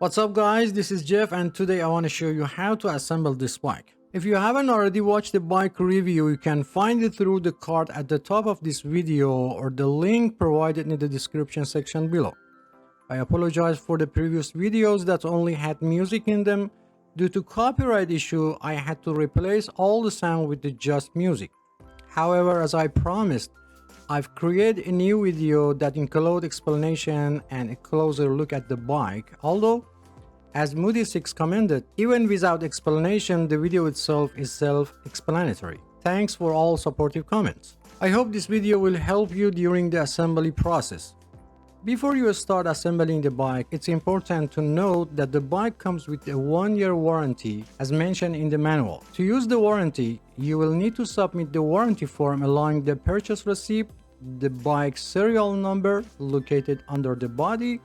What's up guys, this is Jeff and today I want to show you how to assemble this bike. If you haven't already watched the bike review, you can find it through the card at the top of this video or the link provided in the description section below. I apologize for the previous videos that only had music in them. Due to copyright issue, I had to replace all the sound with the just music. However, as I promised, I've created a new video that includes explanation and a closer look at the bike, although as Moody 6 commented, even without explanation, the video itself is self-explanatory. Thanks for all supportive comments. I hope this video will help you during the assembly process. Before you start assembling the bike, it's important to note that the bike comes with a 1-year warranty as mentioned in the manual. To use the warranty, you will need to submit the warranty form along the purchase receipt, the bike serial number located under the body,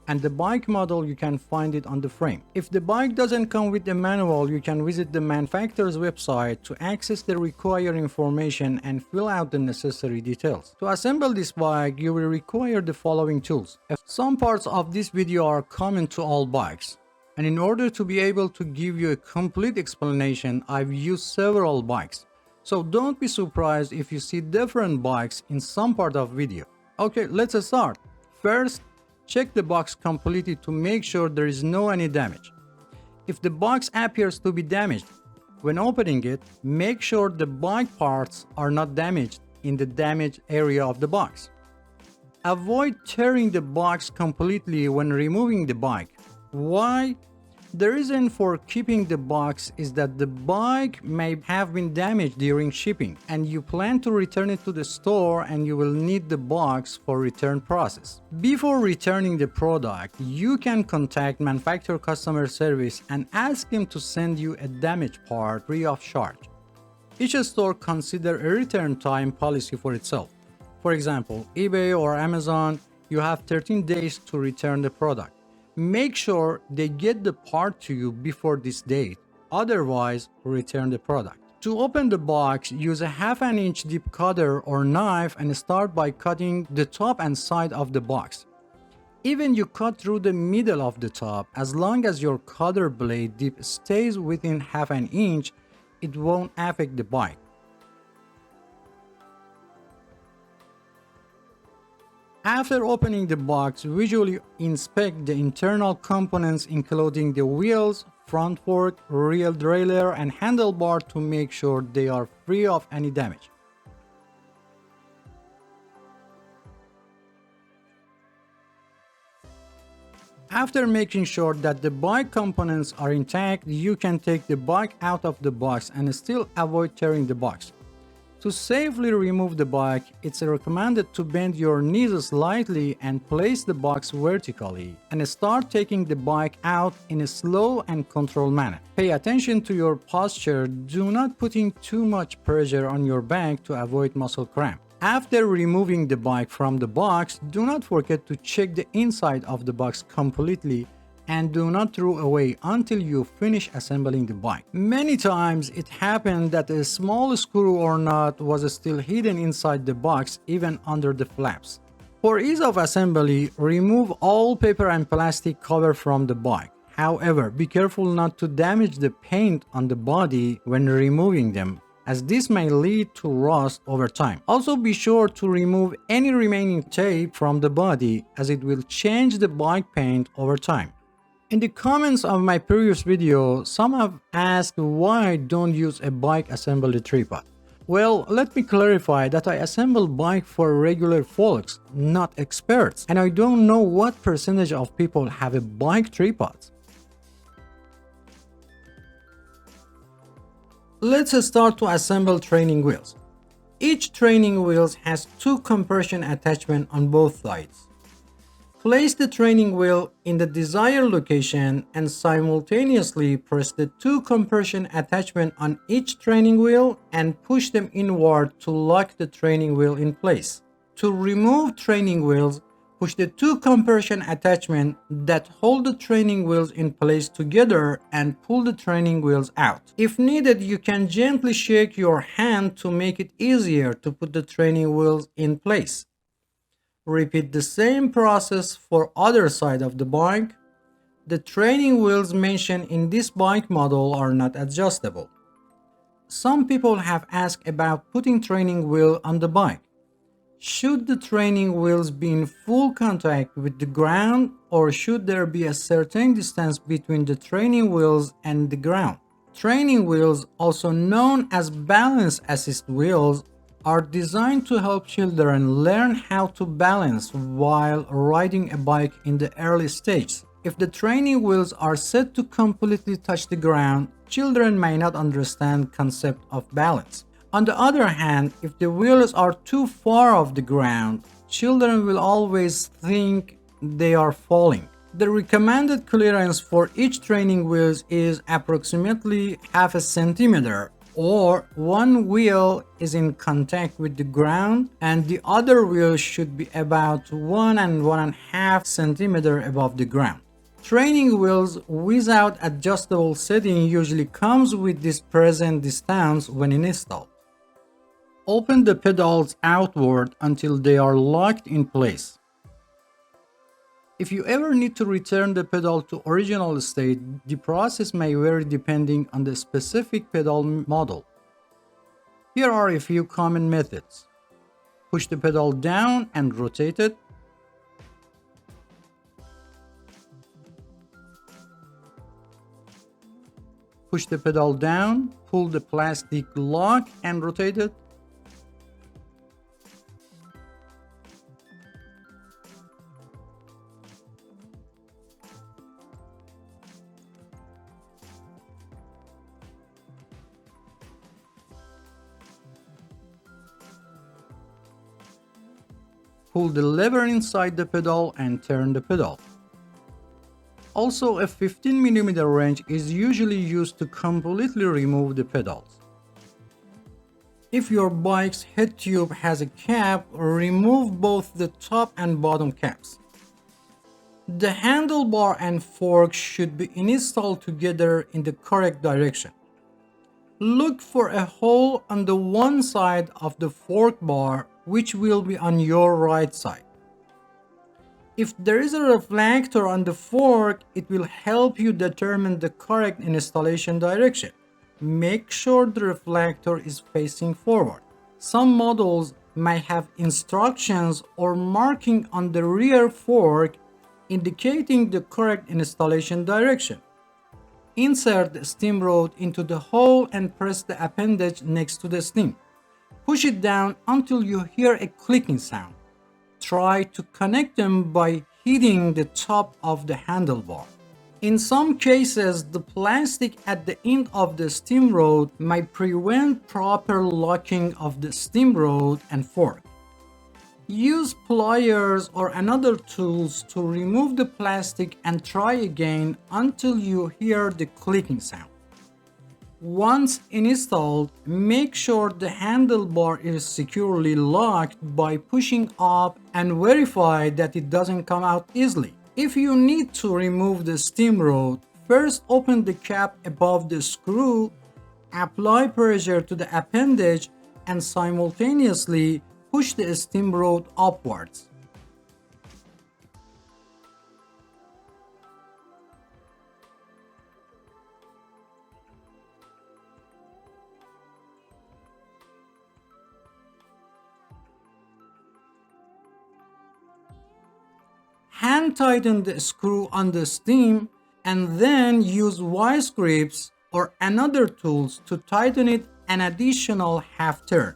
and the bike model. You can find it on the frame. If the bike doesn't come with the manual, you can visit the manufacturer's website to access the required information and fill out the necessary details. To assemble this bike, you will require the following tools. Some parts of this video are common to all bikes, and in order to be able to give you a complete explanation, I've used several bikes. So don't be surprised if you see different bikes in some part of video. Okay, let's start. First, check the box completely to make sure there is no any damage. If the box appears to be damaged, when opening it, make sure the bike parts are not damaged in the damaged area of the box. Avoid tearing the box completely when removing the bike. Why? The reason for keeping the box is that the bike may have been damaged during shipping and you plan to return it to the store and you will need the box for return process. Before returning the product, you can contact manufacturer customer service and ask them to send you a damaged part free of charge. Each store considers a return time policy for itself. For example, eBay or Amazon, you have 13 days to return the product. Make sure they get the part to you before this date, otherwise return the product. To open the box, use a 1/2 inch deep cutter or knife and start by cutting the top and side of the box. Even you cut through the middle of the top, as long as your cutter blade dip stays within 1/2 inch, it won't affect the bike. After opening the box, visually inspect the internal components including the wheels, front fork, rear derailleur and handlebar to make sure they are free of any damage. After making sure that the bike components are intact, you can take the bike out of the box and still avoid tearing the box. To safely remove the bike, it's recommended to bend your knees slightly and place the box vertically and start taking the bike out in a slow and controlled manner. Pay attention to your posture. Do not put in too much pressure on your back to avoid muscle cramp. After removing the bike from the box, do not forget to check the inside of the box completely and do not throw away until you finish assembling the bike. Many times it happened that a small screw or nut was still hidden inside the box, even under the flaps. For ease of assembly, remove all paper and plastic cover from the bike. However, be careful not to damage the paint on the body when removing them, as this may lead to rust over time. Also be sure to remove any remaining tape from the body, as it will change the bike paint over time. In the comments of my previous video, some have asked why don't use a bike assembly tripod. Well, let me clarify that I assemble bike for regular folks, not experts, and I don't know what percentage of people have a bike tripod. Let's start to assemble training wheels. Each training wheel has 2 compression attachments on both sides. Place the training wheel in the desired location and simultaneously press the 2 compression attachments on each training wheel and push them inward to lock the training wheel in place. To remove training wheels, push the 2 compression attachments that hold the training wheels in place together and pull the training wheels out. If needed, you can gently shake your hand to make it easier to put the training wheels in place. Repeat the same process for other side of the bike. The training wheels mentioned in this bike model are not adjustable. Some people have asked about putting training wheel on the bike. Should the training wheels be in full contact with the ground, or should there be a certain distance between the training wheels and the ground? Training wheels, also known as balance assist wheels, are designed to help children learn how to balance while riding a bike in the early stages. If the training wheels are set to completely touch the ground, children may not understand concept of balance. On the other hand, if the wheels are too far off the ground, children will always think they are falling. The recommended clearance for each training wheel is approximately half a centimeter, or one wheel is in contact with the ground and the other wheel should be about 1 and 1.5 centimeter above the ground. Training wheels without adjustable setting usually comes with this present distance when installed. Open the pedals outward until they are locked in place. If you ever need to return the pedal to original state, the process may vary depending on the specific pedal model. Here are a few common methods. Push the pedal down and rotate it. Push the pedal down, pull the plastic lock and rotate it. Pull the lever inside the pedal and turn the pedal. Also, a 15mm wrench is usually used to completely remove the pedals. If your bike's head tube has a cap, remove both the top and bottom caps. The handlebar and fork should be installed together in the correct direction. Look for a hole on the one side of the fork bar, which will be on your right side. If there is a reflector on the fork, it will help you determine the correct installation direction. Make sure the reflector is facing forward. Some models may have instructions or marking on the rear fork indicating the correct installation direction. Insert the stem rod into the hole and press the appendage next to the stem. Push it down until you hear a clicking sound. Try to connect them by hitting the top of the handlebar. In some cases, the plastic at the end of the stem rod might prevent proper locking of the stem rod and fork. Use pliers or another tools to remove the plastic and try again until you hear the clicking sound. Once installed, make sure the handlebar is securely locked by pushing up and verify that it doesn't come out easily. If you need to remove the stem rod, first open the cap above the screw, apply pressure to the appendage, and simultaneously push the stem rod upwards. Hand tighten the screw on the stem and then use Vise grips or another tools to tighten it an additional half turn.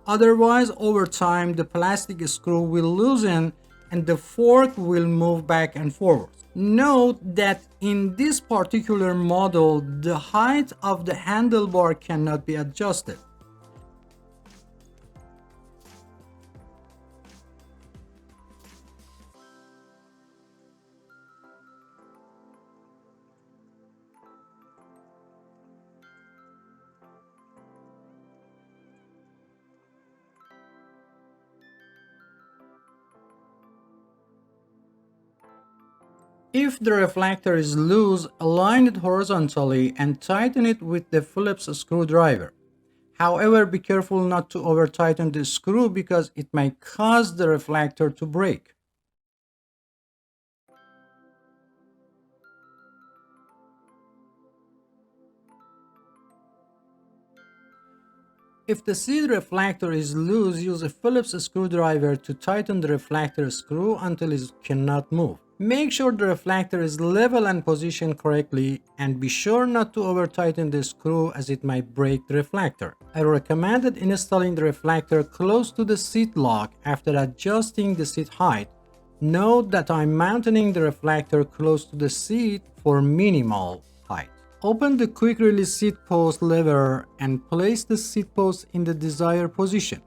Otherwise, over time, the plastic screw will loosen and the fork will move back and forward. Note that in this particular model, the height of the handlebar cannot be adjusted. If the reflector is loose, align it horizontally and tighten it with the Phillips screwdriver. However, be careful not to over-tighten the screw because it may cause the reflector to break. If the seat reflector is loose, use a Phillips screwdriver to tighten the reflector screw until it cannot move. Make sure the reflector is level and positioned correctly, and be sure not to over tighten the screw as it might break the reflector. I recommended installing the reflector close to the seat lock after adjusting the seat height. Note that I'm mounting the reflector close to the seat for minimal height. Open the quick release seat post lever and place the seat post in the desired position.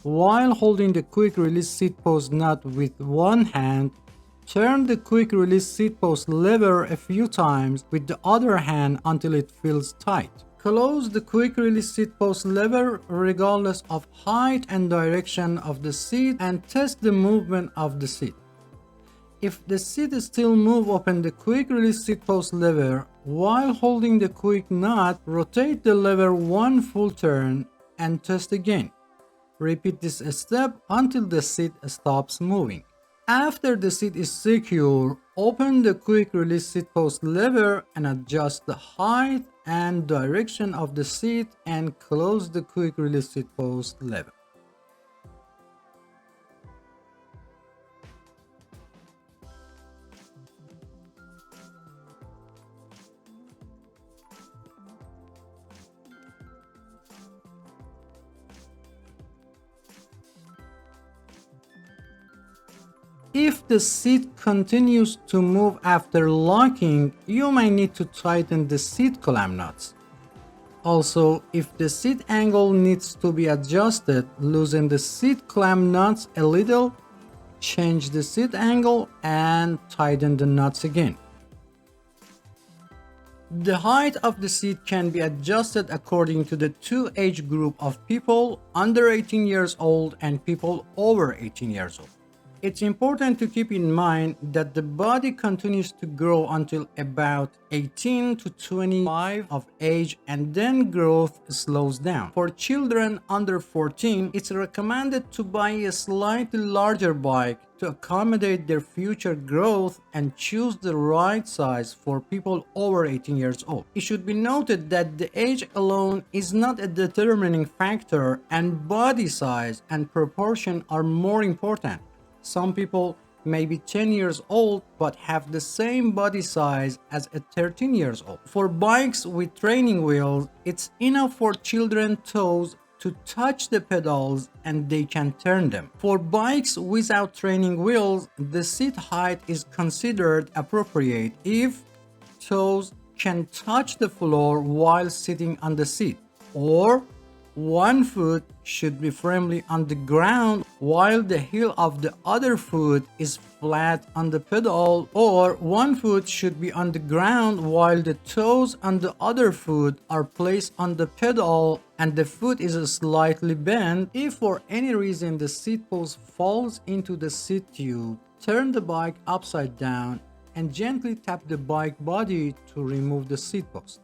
While holding the quick release seat post nut with one hand, turn the quick release seat post lever a few times with the other hand until it feels tight. Close the quick release seat post lever regardless of height and direction of the seat and test the movement of the seat. If the seat still moves, open the quick release seat post lever. While holding the quick nut, rotate the lever one full turn and test again. Repeat this step until the seat stops moving. After the seat is secure, open the quick release seat post lever and adjust the height and direction of the seat and close the quick release seat post lever. If the seat continues to move after locking, you may need to tighten the seat clamp nuts. Also, if the seat angle needs to be adjusted, loosen the seat clamp nuts a little, change the seat angle, and tighten the nuts again. The height of the seat can be adjusted according to the two age group of people under 18 years old and people over 18 years old. It's important to keep in mind that the body continues to grow until about 18 to 25 of age, and then growth slows down. For children under 14, it's recommended to buy a slightly larger bike to accommodate their future growth and choose the right size for people over 18 years old. It should be noted that the age alone is not a determining factor, and body size and proportion are more important. Some people may be 10 years old but have the same body size as a 13 years old. For bikes with training wheels, it's enough for children's toes to touch the pedals and they can turn them. For bikes without training wheels, the seat height is considered appropriate if toes can touch the floor while sitting on the seat, or one foot should be firmly on the ground while the heel of the other foot is flat on the pedal, or one foot should be on the ground while the toes on the other foot are placed on the pedal and the foot is slightly bent. If for any reason the seat post falls into the seat tube, turn the bike upside down and gently tap the bike body to remove the seat post.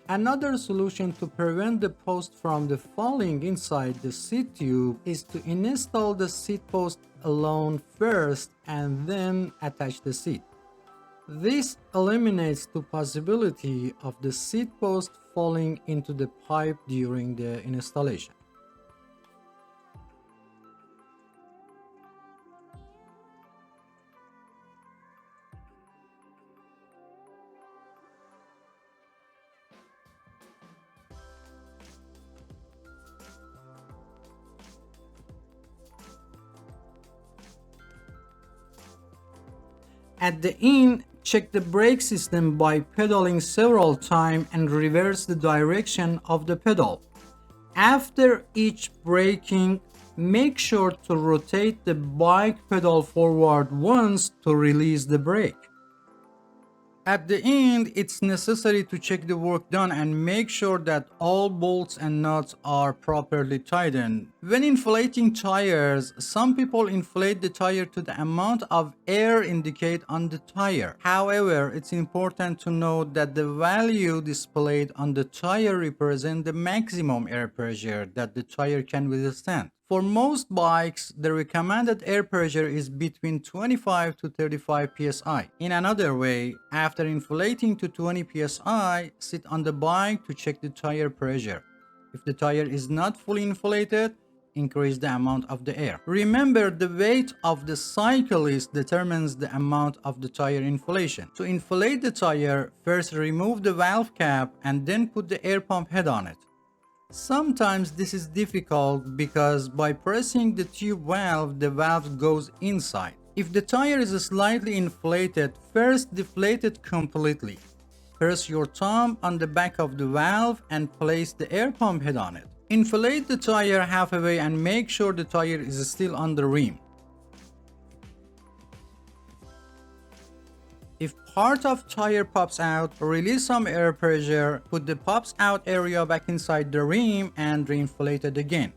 Another solution to prevent the post from falling inside the seat tube is to install the seat post alone first and then attach the seat. This eliminates the possibility of the seat post falling into the pipe during the installation. At the end, check the brake system by pedaling several times and reverse the direction of the pedal. After each braking, make sure to rotate the bike pedal forward once to release the brake. At the end, it's necessary to check the work done and make sure that all bolts and nuts are properly tightened. When inflating tires, some people inflate the tire to the amount of air indicated on the tire. However, it's important to note that the value displayed on the tire represents the maximum air pressure that the tire can withstand. For most bikes, the recommended air pressure is between 25 to 35 psi. In another way, after inflating to 20 psi, sit on the bike to check the tire pressure. If the tire is not fully inflated, increase the amount of the air. Remember, the weight of the cyclist determines the amount of the tire inflation. To inflate the tire, first remove the valve cap and then put the air pump head on it. Sometimes this is difficult because by pressing the tube valve, the valve goes inside. If the tire is slightly inflated, first deflate it completely. Press your thumb on the back of the valve and place the air pump head on it. Inflate the tire halfway and make sure the tire is still on the rim. If part of tire pops out, release some air pressure, put the pops out area back inside the rim and reinflate it again.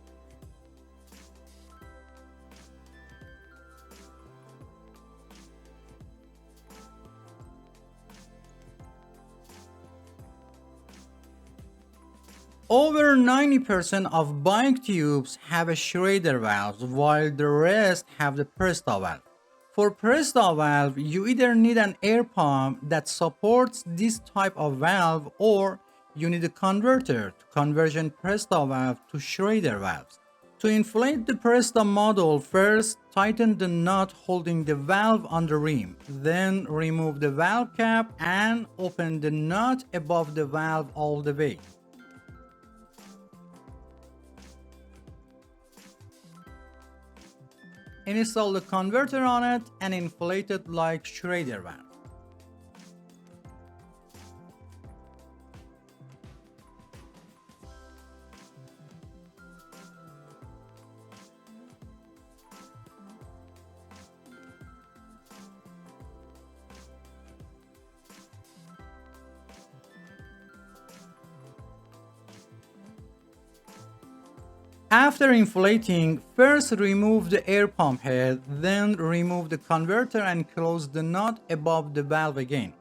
Over 90% of bike tubes have a Schrader valve, while the rest have the Presta valve. For Presta valve, you either need an air pump that supports this type of valve, or you need a converter to conversion Presta valve to Schrader valves. To inflate the Presta model, first tighten the nut holding the valve on the rim, then remove the valve cap and open the nut above the valve all the way. Install the converter on it and inflate it like Schrader valve. After inflating, first remove the air pump head, then remove the converter and close the nut above the valve again.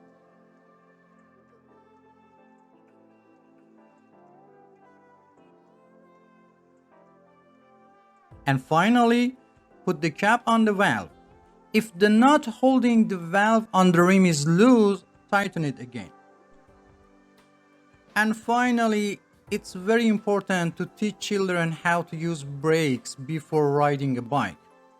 And finally, put the cap on the valve. If the nut holding the valve on the rim is loose, tighten it again. And finally, it's very important to teach children how to use brakes before riding a bike.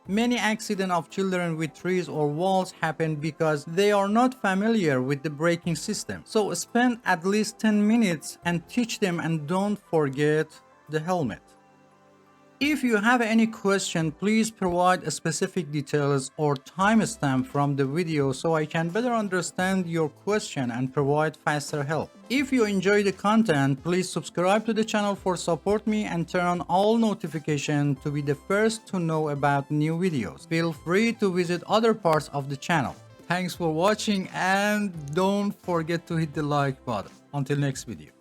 Many accidents of children with trees or walls happen because they are not familiar with the braking system. So spend at least 10 minutes and teach them, and don't forget the helmet. If you have any question, please provide specific details or timestamp from the video so I can better understand your question and provide faster help. If you enjoy the content, please subscribe to the channel for support me and turn on all notifications to be the first to know about new videos. Feel free to visit other parts of the channel. Thanks for watching and don't forget to hit the like button. Until next video.